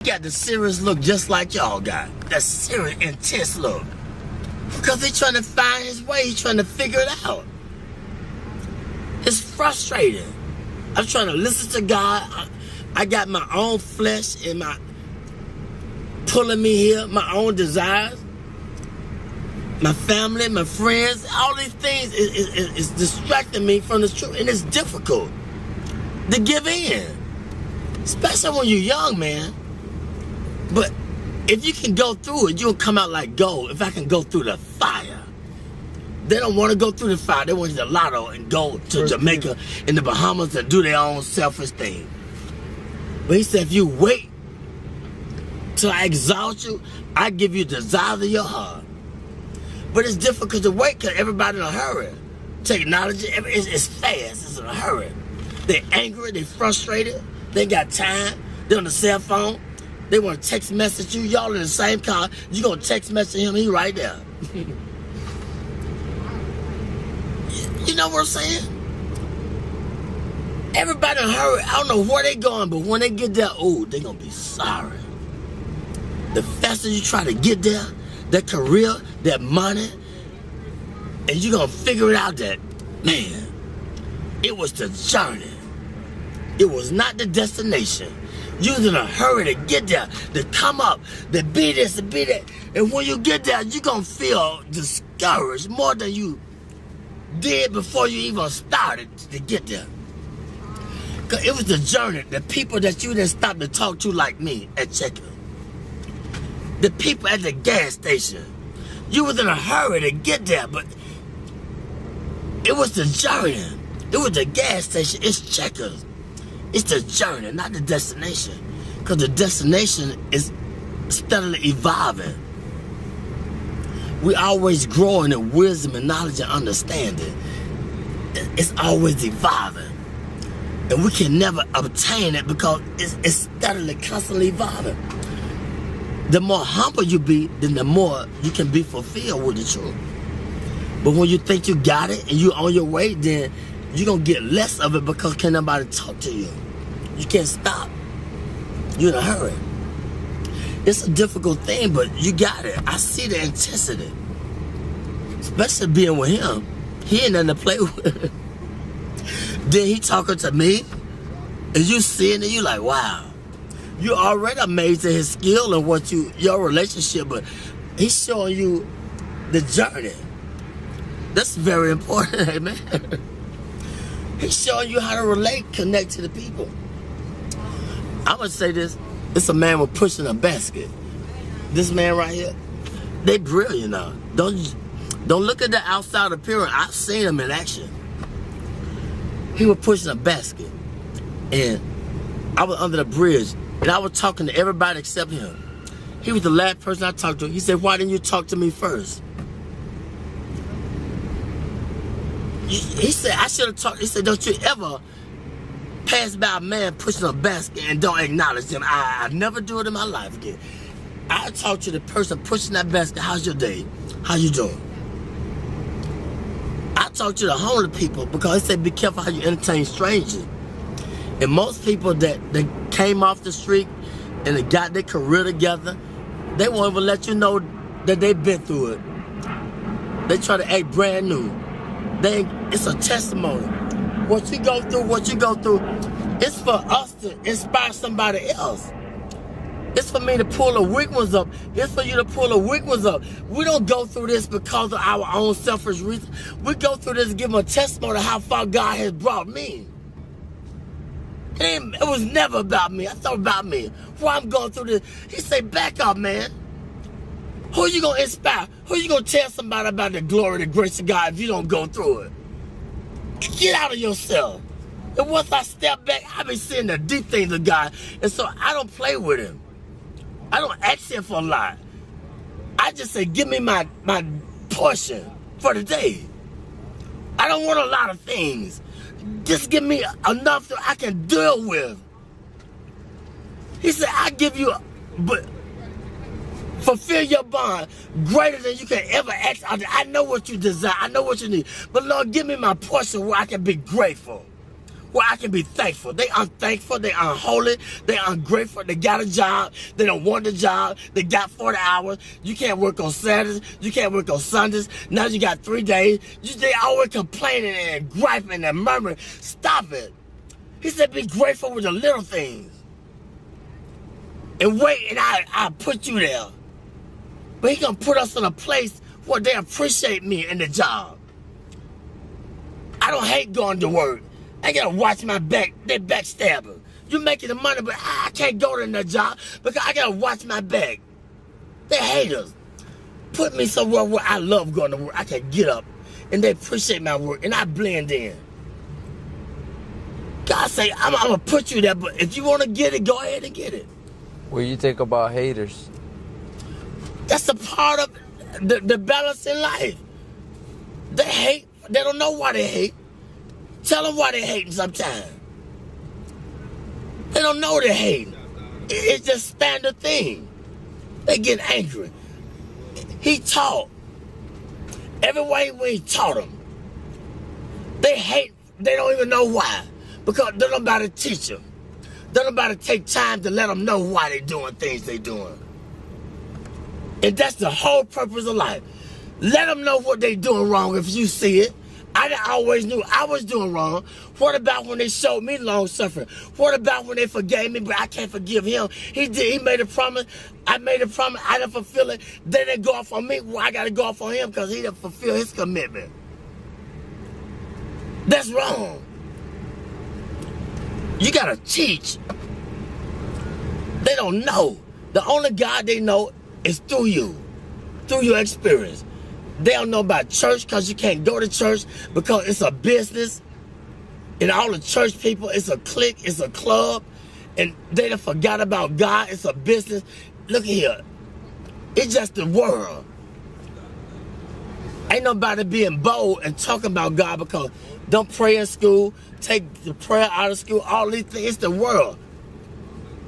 got the serious look just like y'all got. That serious, intense look. Because he's trying to find his way. He's trying to figure it out. It's frustrating. I'm trying to listen to God. I got my own flesh and my pulling me here, my own desires, my family, my friends, all these things is distracting me from the truth, and it's difficult to give in, especially when you're young, man. But if you can go through it, you'll come out like gold. If I can go through the fire. They don't want to go through the fire. They want to hit the lotto and go to Jamaica and the Bahamas and do their own selfish thing. But he said, if you wait till I exalt you, I give you the desires of your heart. But it's difficult to wait because everybody in a hurry. Technology, it's fast, it's in a hurry. They're angry, they're frustrated, they ain't got time, they're on the cell phone, they want to text message you, y'all in the same car, you gonna text message him, he right there. You know what I'm saying? Everybody in a hurry, I don't know where they going, but when they get there, oh, they gonna be sorry. The faster you try to get there, that career, that money, and you're gonna figure it out that, man, it was the journey. It was not the destination. You was in a hurry to get there, to come up, to be this, to be that. And when you get there, you're gonna feel discouraged more than you did before you even started to get there. Cause it was the journey, the people that you didn't stop to talk to like me at checkout. The people at the gas station. You was in a hurry to get there, but it was the journey. It was the gas station. It's checkers. It's the journey, not the destination. Because the destination is steadily evolving. We always growing in wisdom and knowledge and understanding. It's always evolving. And we can never obtain it because it's steadily, constantly evolving. The more humble you be, then the more you can be fulfilled with the truth. But when you think you got it and you're on your way, then you're going to get less of it because can't nobody talk to you. You can't stop. You're in a hurry. It's a difficult thing, but you got it. I see the intensity. Especially being with him. He ain't nothing to play with. Then he talking to me, and you seeing it, you like, wow. You already amazed at his skill and what your relationship, but he's showing you the journey. That's very important, amen. He's showing you how to relate, connect to the people. I'm gonna say this. It's a man with pushing a basket. This man right here, they brilliant now. Don't look at the outside appearance. I've seen him in action. He was pushing a basket, and I was under the bridge, and I was talking to everybody except him. He was the last person I talked to. He said, "Why didn't you talk to me first?" He said, "I should have talked." He said, "Don't you ever pass by a man pushing a basket and don't acknowledge him. I never do it in my life again." I talk to the person pushing that basket. How's your day? How you doing? I talk to the homeless people because they say be careful how you entertain strangers. And most people that came off the street and they got their career together, they won't even let you know that they've been through it. They try to act brand new. It's a testimony. What you go through, it's for us to inspire somebody else. It's for me to pull the weak ones up. It's for you to pull the weak ones up. We don't go through this because of our own selfish reasons. We go through this to give them a testimony of how far God has brought me. It was never about me. I thought about me. Why I'm going through this. He said, back up, man. Who you going to inspire? Who you going to tell somebody about the glory, the grace of God if you don't go through it? Get out of yourself. And once I step back, I be seeing the deep things of God. And so I don't play with him. I don't ask him for a lot. I just say, give me my portion for the day. I don't want a lot of things. Just give me enough that I can deal with. He said, I give you, but fulfill your bond greater than you can ever ask. I know what you desire. I know what you need. But Lord, give me my portion where I can be grateful. where I can be thankful. They unthankful, they unholy, they ungrateful, they got a job, they don't want the job, they got 40 hours, you can't work on Saturdays, you can't work on Sundays, now you got 3 days, they always complaining and griping and murmuring. Stop it. He said be grateful with the little things. And wait, and I put you there. But he gonna put us in a place where they appreciate me in the job. I don't hate going to work. I gotta watch my back. They backstabbers. You making the money, but I can't go to that job because I gotta watch my back. They haters. Put me somewhere where I love going to work. I can get up and they appreciate my work and I blend in. God say, I'm gonna put you there, but if you wanna get it, go ahead and get it. What do you think about haters? That's a part of the balance in life. They hate. They don't know why they hate. Tell them why they hating sometimes. They don't know they hating. It's just standard thing. They get angry. He taught. Every way when he taught them. They hate. They don't even know why. Because they don't about to teach them. They don't about to take time to let them know why they doing things they doing. And that's the whole purpose of life. Let them know what they doing wrong if you see it. I always knew I was doing wrong. What about when they showed me long suffering? What about when they forgave me, but I can't forgive him? He did. He made a promise. I made a promise. I didn't fulfill it. They didn't go off on me. Well, I got to go off on him because he didn't fulfill his commitment. That's wrong. You got to teach. They don't know. The only God they know is through you, through your experience. They don't know about church because you can't go to church because it's a business. And all the church people, it's a clique, it's a club. And they done forgot about God, it's a business. Look here, it's just the world. Ain't nobody being bold and talking about God because don't pray in school, take the prayer out of school, all these things, it's the world.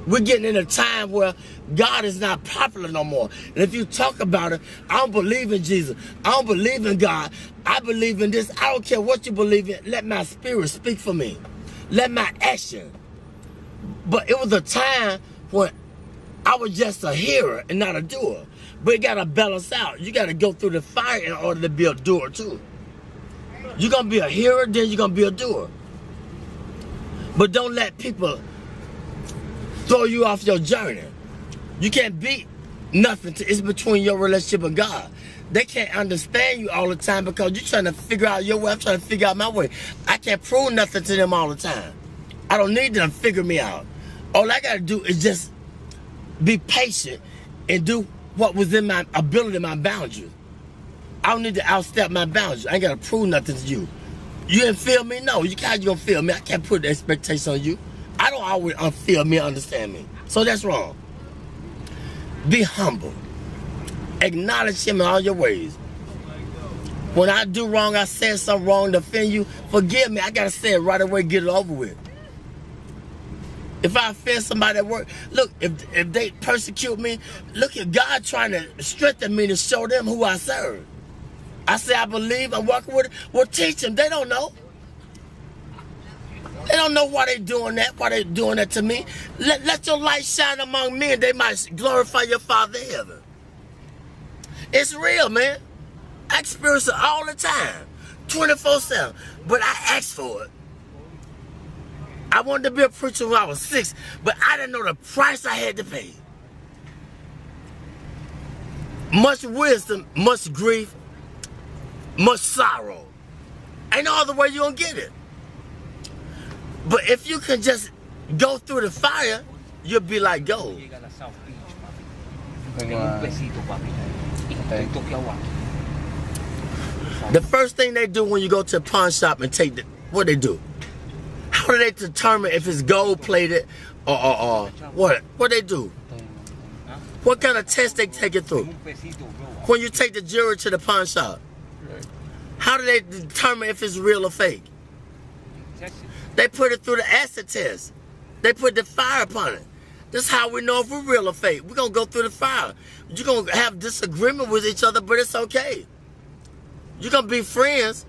We're getting in a time where God is not popular no more. And if you talk about it, I don't believe in Jesus. I don't believe in God. I believe in this. I don't care what you believe in. Let my spirit speak for me. Let my action. But it was a time when I was just a hearer and not a doer. But it got to balance out. You got to go through the fire in order to be a doer too. You're going to be a hearer, then you're going to be a doer. But don't let people throw you off your journey. You can't beat nothing. It's between your relationship with God. They can't understand you all the time because you're trying to figure out your way. I'm trying to figure out my way. I can't prove nothing to them all the time. I don't need them to figure me out. All I got to do is just be patient and do what was in my ability, my boundaries. I don't need to outstep my boundaries. I ain't got to prove nothing to you. You didn't feel me? No. You gonna feel me. I can't put the expectation on you. I don't always feel me, understand me. So that's wrong. Be humble. Acknowledge him in all your ways. When I do wrong, I said something wrong to offend you, forgive me. I got to say it right away, get it over with. If I offend somebody at work, look, if they persecute me, look at God trying to strengthen me to show them who I serve. I say I believe, I'm working with it. Well, teach them. They don't know. They don't know why they're doing that to me. Let your light shine among men. They might glorify your Father in heaven. It's real, man. I experience it all the time, 24/7. But I asked for it. I wanted to be a preacher when I was 6, but I didn't know the price I had to pay. Much wisdom, much grief, much sorrow. Ain't no other way you're going to get it. But if you can just go through the fire, you'll be like gold. The first thing they do when you go to a pawn shop and take what they do? How do they determine if it's gold plated or what? What they do? What kind of test they take it through? When you take the jewelry to the pawn shop, how do they determine if it's real or fake? They put it through the acid test. They put the fire upon it. This is how we know if we're real or fake. We're going to go through the fire. You're going to have disagreement with each other, but it's okay. You're going to be friends,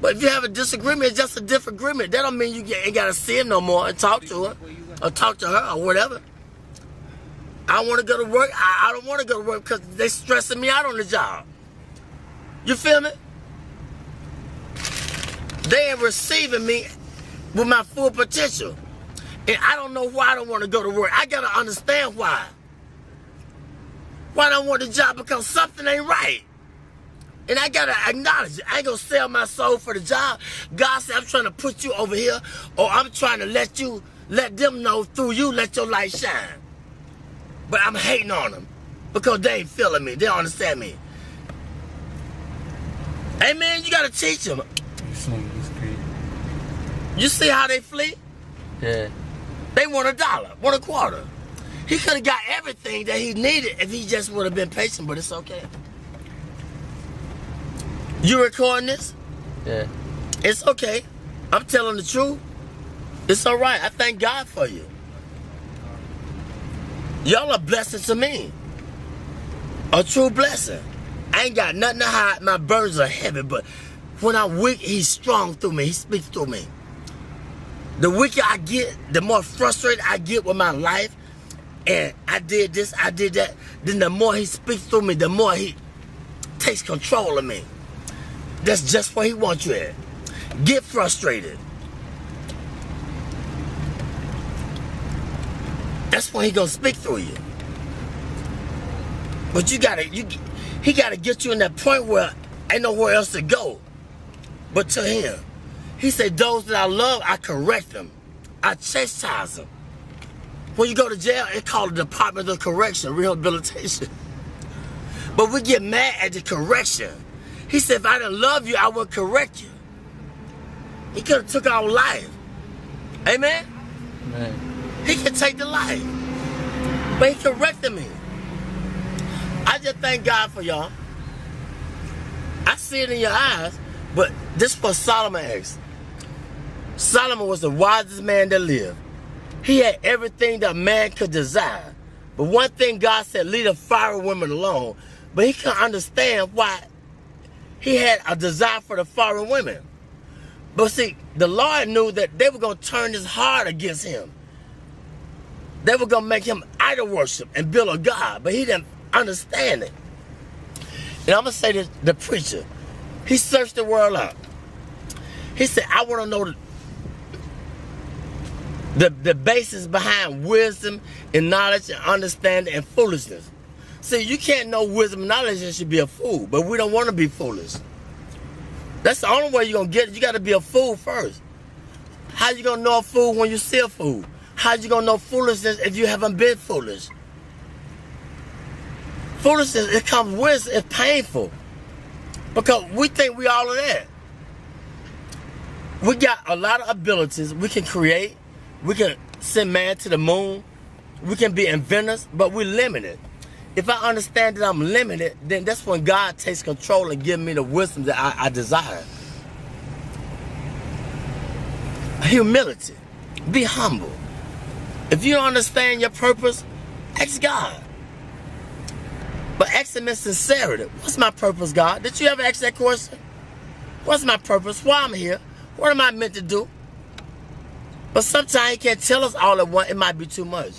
But if you have a disagreement, it's just a different agreement. That don't mean you ain't got to see him no more and talk to her or talk to her or whatever. I want to go to work. I don't want to go to work because they stressing me out on the job. You feel me? They ain't receiving me with my full potential. And I don't know why I don't want to go to work. I got to understand why. Why I don't want the job? Because something ain't right. And I got to acknowledge it. I ain't going to sell my soul for the job. God said, I'm trying to put you over here, or I'm trying to let them know through you, let your light shine. But I'm hating on them because they ain't feeling me. They don't understand me. Amen. You got to teach them. You see how they flee? Yeah. They want $1, want $0.25. He could have got everything that he needed if he just would have been patient, but it's okay. You recording this? Yeah. It's okay. I'm telling the truth. It's all right. I thank God for you. Y'all are blessings to me. A true blessing. I ain't got nothing to hide. My burdens are heavy, but when I'm weak, he's strong through me. He speaks through me. The weaker I get, the more frustrated I get with my life, and I did this, I did that, then the more he speaks through me, the more he takes control of me. That's just where he wants you at. Get frustrated. That's when he gonna speak through you. But he gotta get you in that point where ain't nowhere else to go but to him. He said, those that I love, I correct them. I chastise them. When you go to jail, it's called the Department of Correction, Rehabilitation. But we get mad at the correction. He said, if I didn't love you, I would correct you. He could have took our life. Amen? Amen. He could take the life. But he corrected me. I just thank God for y'all. I see it in your eyes, but this is what Solomon asked. Solomon was the wisest man that lived. He had everything that man could desire. But one thing God said, leave the foreign women alone. But he couldn't understand why he had a desire for the foreign women. But see, the Lord knew that they were going to turn his heart against him. They were going to make him idol worship and build a God. But he didn't understand it. And I'm going to say this, the preacher, he searched the world out. He said, I want to know the basis behind wisdom and knowledge and understanding and foolishness. See, you can't know wisdom and knowledge and should be a fool, but we don't want to be foolish. That's the only way you're going to get it. You got to be a fool first. How you going to know a fool when you see a fool? How you going to know foolishness if you haven't been foolish? Foolishness, it comes with, it's painful. Because we think we all of that. We got a lot of abilities. We can create. We can send man to the moon. We can be inventors, but we're limited. If I understand that I'm limited, then that's when God takes control and gives me the wisdom that I desire. Humility. Be humble. If you don't understand your purpose, ask God. But ask him in sincerity. What's my purpose, God? Did you ever ask that question? What's my purpose? Why I'm here? What am I meant to do? But sometimes he can't tell us all at once. It might be too much.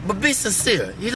But be sincere.